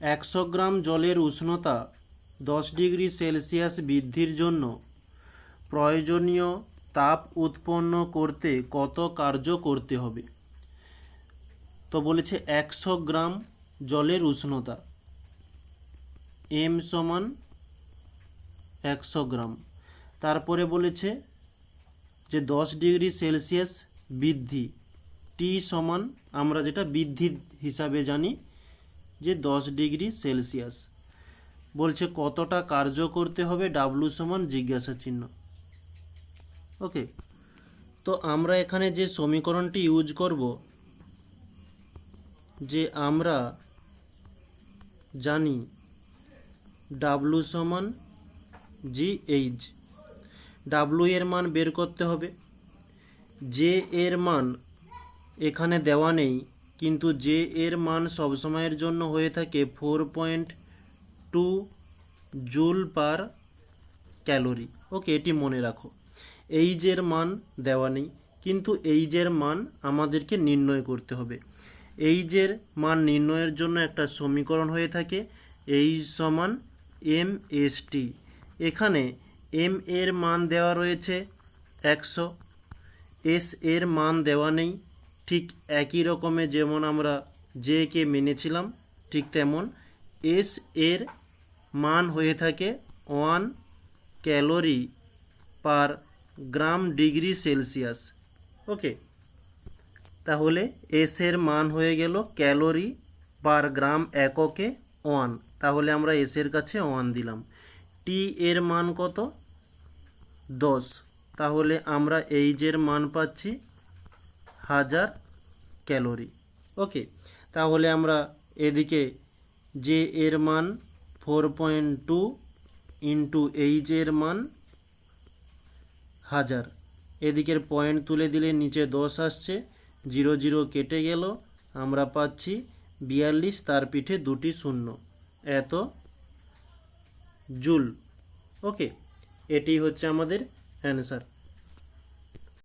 100 গ্রাম জলের উষ্ণতা 10 degree Celsius বৃদ্ধির জন্য প্রয়োজনীয় তাপ উৎপন্ন করতে কত কার্য করতে হবে। তো বলেছে 100 গ্রাম জলের উষ্ণতা, m সমান 100 গ্রাম। তারপরে বলেছে যে 10 ডিগ্রি সেলসিয়াস বৃদ্ধি, T সমান আমরা যেটা বৃদ্ধি হিসাবে জানি যে 10 ডিগ্রি সেলসিয়াস। বলছে কতটা কার্য করতে হবে, W সমান জিজ্ঞাসা চিহ্ন। ওকে, তো আমরা এখানে যে সমীকরণটি ইউজ করব, যে আমরা জানি W সমান GH। W এর মান বের করতে হবে। J এর মান এখানে দেওয়া নেই, কিন্তু J এর মান সবসময়ের জন্য হয়ে থাকে 4.2 জুল পার ক্যালোরি। ওকে, এটি মনে রাখো। H এর মান দেওয়া নেই, কিন্তু H এর মান আমাদেরকে নির্ণয় করতে হবে। H এর মান নির্ণয়ের জন্য একটা সমীকরণ হয়ে থাকে H সমান MST। এখানে M এর মান দেওয়া রয়েছে 100, S এর মান দেওয়া নেই। ঠিক একই রকমে যেমন আমরা J কে মেনেছিলাম, ঠিক তেমন S এর মান হয়ে থাকে 1 calorie per gram degree Celsius. Okay, তাহলে S এর মান হয়ে গেল ক্যালোরি পার গ্রাম এককে 1, তাহলে আমরা S এর কাছে 1 দিলাম। T এর মান কত? 10, তাহলে আমরা H এর মান পাচ্ছি 1000 ক্যালোরি। ওকে, তাহলে আমরা এদিকে J এর মান 4.2 ইন্টু H এর মান 1000, এদিকের পয়েন্ট তুলে দিলে নিচে 10 আসছে, 0 0 কেটে গেল, আমরা পাচ্ছি 42, তার পিঠে 2টি শূন্য, এত জুল। ওকে, এটি হচ্ছে আমাদের অ্যান্সার।